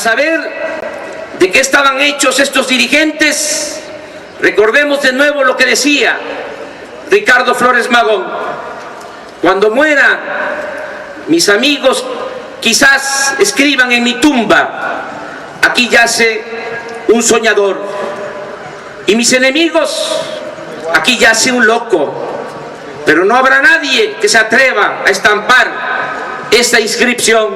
saber de qué estaban hechos estos dirigentes, recordemos de nuevo lo que decía Ricardo Flores Magón: cuando muera, mis amigos quizás escriban en mi tumba, aquí yace un soñador, y mis enemigos, aquí yace un loco, pero no habrá nadie que se atreva a estampar esta inscripción: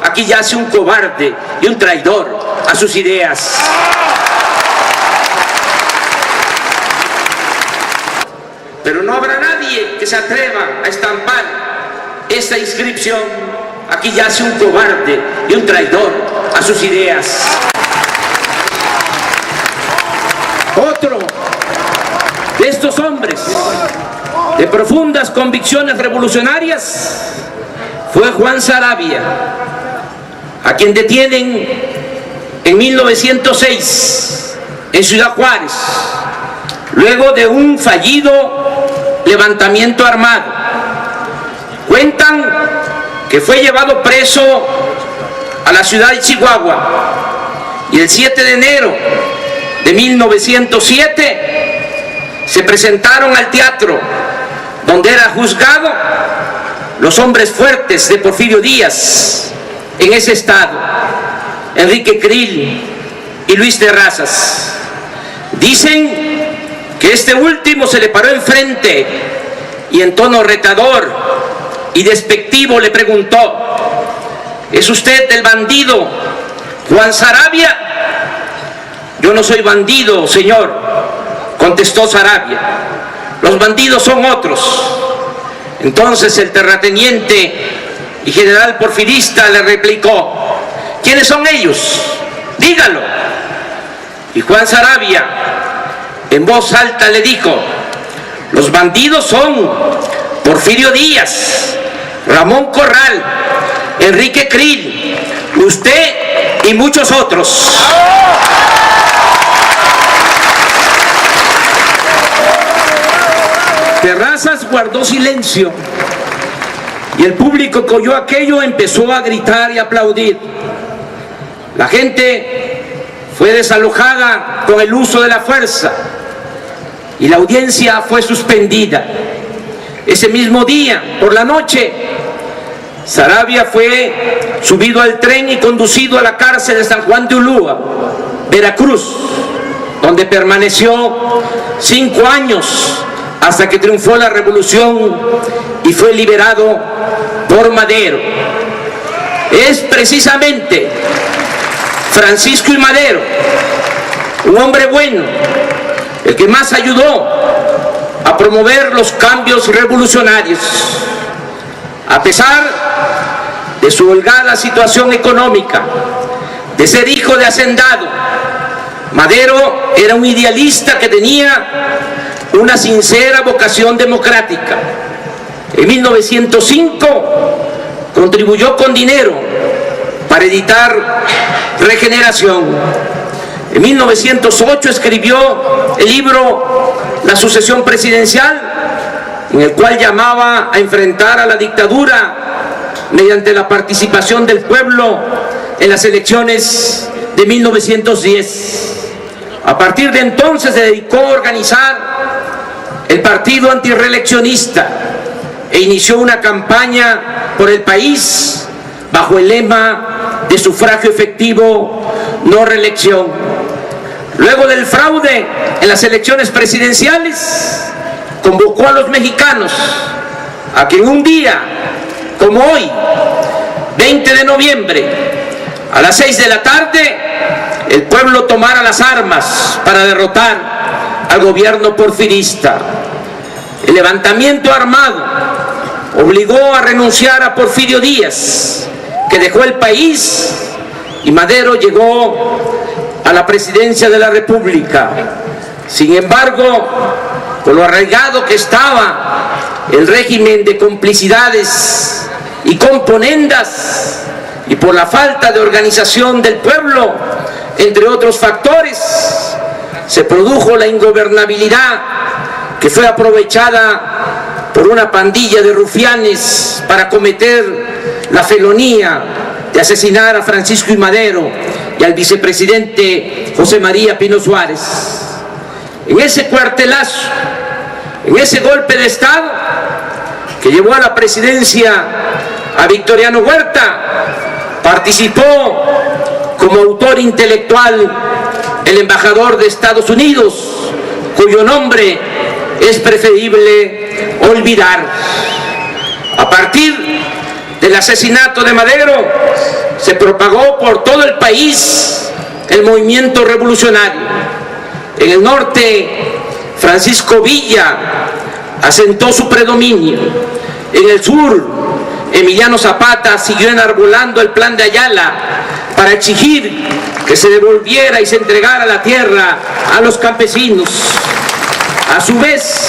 aquí yace un cobarde y un traidor a sus ideas. Pero no habrá nadie que se atreva a estampar esta inscripción: aquí yace un cobarde y un traidor a sus ideas. Otro de estos hombres de profundas convicciones revolucionarias fue Juan Saravia, a quien detienen en 1906 en Ciudad Juárez, luego de un fallido levantamiento armado. Cuentan que fue llevado preso a la ciudad de Chihuahua, y el 7 de enero de 1907 se presentaron al teatro donde era juzgado los hombres fuertes de Porfirio Díaz en ese estado, Enrique Krill y Luis Terrazas. Dicen que este último se le paró enfrente y en tono retador y despectivo le preguntó: ¿es usted el bandido Juan Saravia? Yo no soy bandido, señor, contestó Saravia. Los bandidos son otros. Entonces el terrateniente y general porfirista le replicó: ¿quiénes son ellos? Dígalo. Y Juan Saravia en voz alta le dijo: los bandidos son Porfirio Díaz, Ramón Corral, Enrique Krill, usted y muchos otros. Terrazas guardó silencio, y el público que oyó aquello empezó a gritar y aplaudir. La gente fue desalojada con el uso de la fuerza y la audiencia fue suspendida. Ese mismo día, por la noche, Saravia fue subido al tren y conducido a la cárcel de San Juan de Ulúa, Veracruz, donde permaneció 5 años hasta que triunfó la revolución y fue liberado por Madero. Es precisamente Francisco I. Madero, un hombre bueno, el que más ayudó a promover los cambios revolucionarios. A pesar de su holgada situación económica, de ser hijo de hacendado, Madero era un idealista que tenía una sincera vocación democrática. En 1905 contribuyó con dinero para editar Regeneración. En 1908 escribió el libro La sucesión presidencial, en el cual llamaba a enfrentar a la dictadura mediante la participación del pueblo en las elecciones de 1910. A partir de entonces se dedicó a organizar el partido antirreeleccionista e inició una campaña por el país bajo el lema de sufragio efectivo, no reelección. Luego del fraude en las elecciones presidenciales, convocó a los mexicanos a que en un día como hoy, 20 de noviembre, a las 6 de la tarde, el pueblo tomara las armas para derrotar al gobierno porfirista. El levantamiento armado obligó a renunciar a Porfirio Díaz, que dejó el país, y Madero llegó a la presidencia de la República. Sin embargo, por lo arraigado que estaba el régimen de complicidades y componendas, y por la falta de organización del pueblo, entre otros factores, se produjo la ingobernabilidad que fue aprovechada por una pandilla de rufianes para cometer la felonía de asesinar a Francisco I. Madero y al vicepresidente José María Pino Suárez. En ese cuartelazo, en ese golpe de Estado que llevó a la presidencia a Victoriano Huerta, participó como autor intelectual el embajador de Estados Unidos, cuyo nombre es preferible olvidar. A partir del asesinato de Madero, se propagó por todo el país el movimiento revolucionario. En el norte, Francisco Villa asentó su predominio. En el sur, Emiliano Zapata siguió enarbolando el plan de Ayala para exigir que se devolviera y se entregara la tierra a los campesinos. A su vez,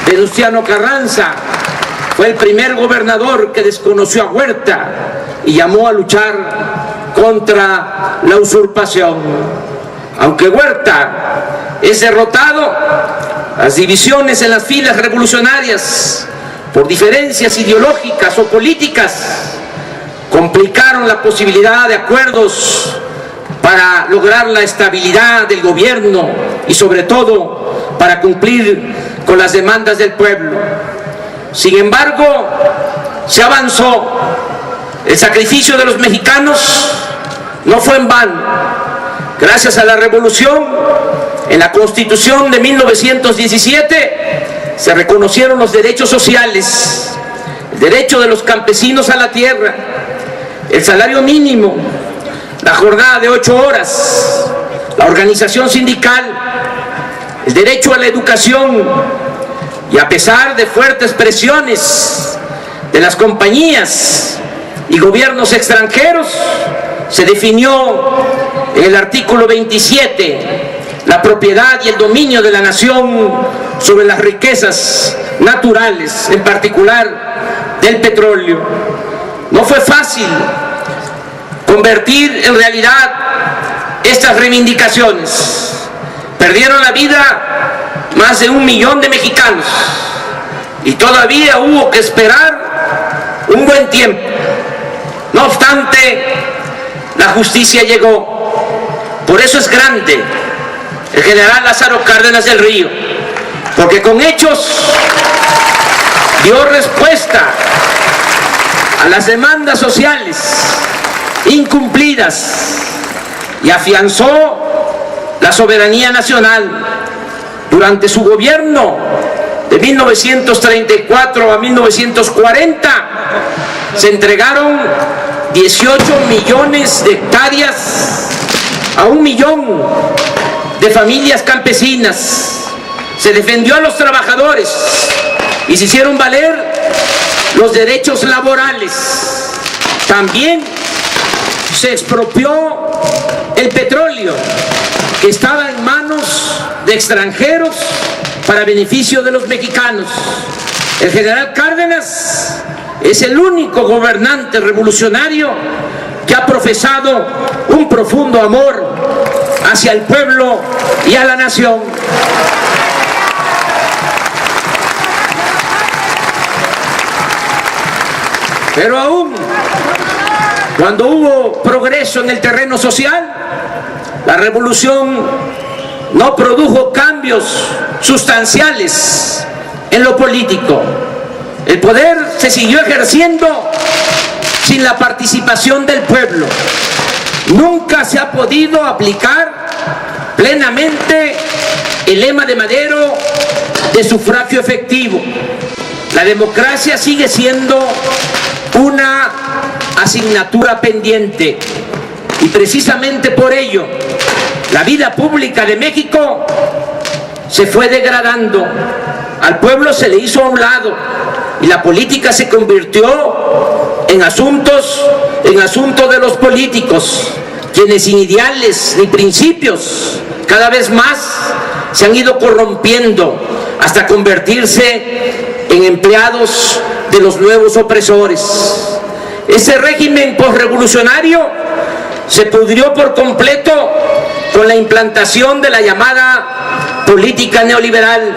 Venustiano Carranza fue el primer gobernador que desconoció a Huerta y llamó a luchar contra la usurpación. Aunque Huerta es derrotado, las divisiones en las filas revolucionarias por diferencias ideológicas o políticas complicaron la posibilidad de acuerdos para lograr la estabilidad del gobierno y sobre todo para cumplir con las demandas del pueblo. Sin embargo, se avanzó. El sacrificio de los mexicanos no fue en vano. Gracias a la revolución, en la Constitución de 1917 se reconocieron los derechos sociales, el derecho de los campesinos a la tierra, el salario mínimo, la jornada de 8 horas, la organización sindical, el derecho a la educación. Y a pesar de fuertes presiones de las compañías y gobiernos extranjeros, se definió en el artículo 27 la propiedad y el dominio de la nación sobre las riquezas naturales, en particular del petróleo. No fue fácil convertir en realidad estas reivindicaciones. Perdieron la vida más de 1 millón de mexicanos y todavía hubo que esperar un buen tiempo. No obstante, la justicia llegó. Por eso es grande el general Lázaro Cárdenas del Río, porque con hechos dio respuesta a las demandas sociales incumplidas y afianzó la soberanía nacional. Durante su gobierno de 1934 a 1940 se entregaron 18 millones de hectáreas a 1 millón de familias campesinas. Se defendió a los trabajadores y se hicieron valer los derechos laborales. También se expropió el petróleo que estaba en manos de extranjeros para beneficio de los mexicanos. El general Cárdenas es el único gobernante revolucionario que ha profesado un profundo amor hacia el pueblo y a la nación. Pero aún cuando hubo progreso en el terreno social, la revolución no produjo cambios sustanciales en lo político. El poder se siguió ejerciendo sin la participación del pueblo. Nunca se ha podido aplicar plenamente el lema de Madero de sufragio efectivo. La democracia sigue siendo una asignatura pendiente y precisamente por ello la vida pública de México se fue degradando. Al pueblo se le hizo a un lado y la política se convirtió en asunto de los políticos, quienes sin ideales ni principios cada vez más se han ido corrompiendo hasta convertirse en empleados de los nuevos opresores. Ese régimen posrevolucionario se pudrió por completo con la implantación de la llamada política neoliberal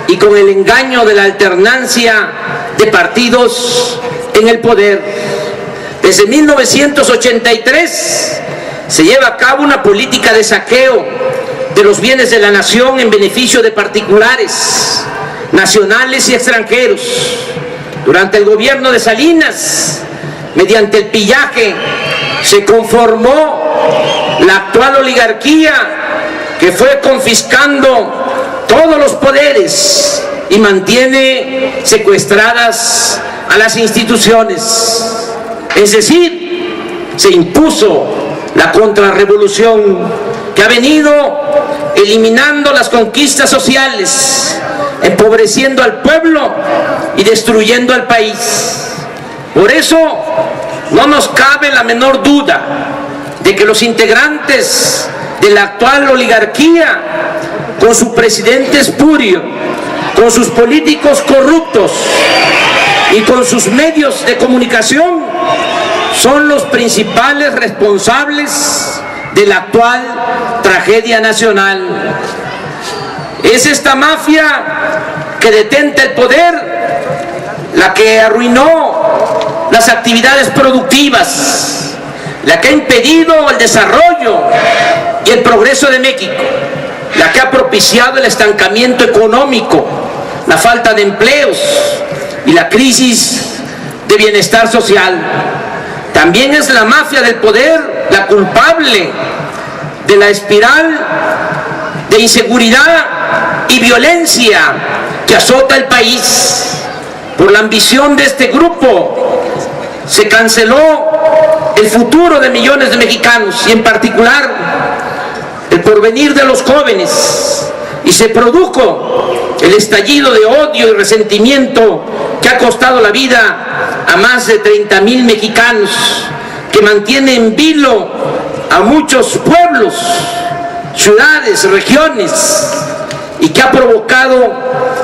y con el engaño de la alternancia de partidos en el poder. Desde 1983 se lleva a cabo una política de saqueo de los bienes de la nación en beneficio de particulares, nacionales y extranjeros. Durante el gobierno de Salinas, mediante el pillaje, se conformó la actual oligarquía que fue confiscando todos los poderes y mantiene secuestradas a las instituciones. Es decir, se impuso la contrarrevolución que ha venido eliminando las conquistas sociales, empobreciendo al pueblo y destruyendo al país. Por eso no nos cabe la menor duda de que los integrantes de la actual oligarquía, con su presidente espurio, con sus políticos corruptos y con sus medios de comunicación, son los principales responsables de la actual tragedia nacional. Es esta mafia que detenta el poder la que arruinó las actividades productivas, la que ha impedido el desarrollo y el progreso de México, la que ha propiciado el estancamiento económico, la falta de empleos y la crisis de bienestar social. También es la mafia del poder la culpable de la espiral de inseguridad y violencia que azota el país. Por la ambición de este grupo se canceló el futuro de millones de mexicanos y en particular el porvenir de los jóvenes, y se produjo el estallido de odio y resentimiento que ha costado la vida a más de 30,000 mexicanos, que mantiene en vilo a muchos pueblos, ciudades, regiones, y que ha provocado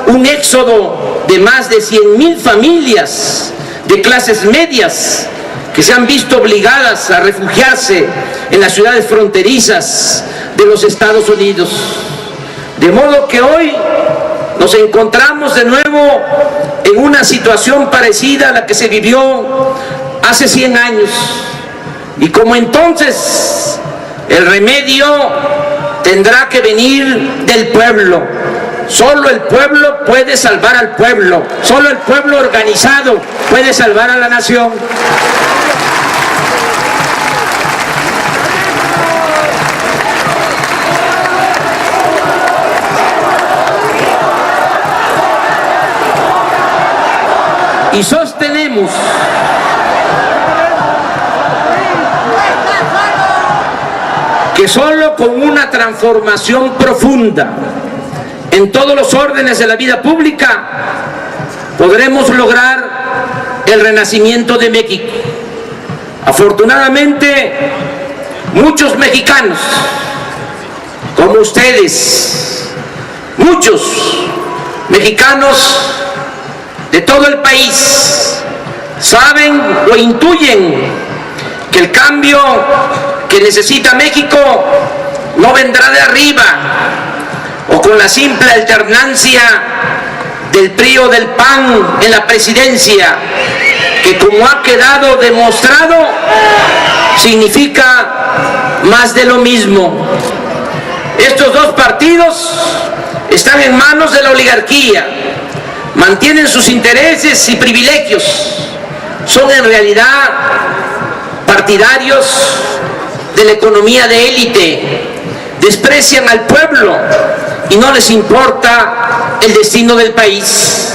un éxodo de más de 100,000 familias de clases medias que se han visto obligadas a refugiarse en las ciudades fronterizas de los Estados Unidos. De modo que hoy nos encontramos de nuevo en una situación parecida a la que se vivió hace 100 años. Y como entonces, el remedio tendrá que venir del pueblo. Solo el pueblo puede salvar al pueblo. Solo el pueblo organizado puede salvar a la nación. Y sostenemos que solo con una transformación profunda en todos los órdenes de la vida pública podremos lograr el renacimiento de México. Afortunadamente, muchos mexicanos, como ustedes, muchos mexicanos de todo el país, saben o intuyen que el cambio que necesita México no vendrá de arriba o con la simple alternancia del PRI o del PAN en la presidencia, que como ha quedado demostrado significa más de lo mismo. Estos dos partidos están en manos de la oligarquía, mantienen sus intereses y privilegios, son en realidad partidarios de la economía de élite, desprecian al pueblo y no les importa el destino del país.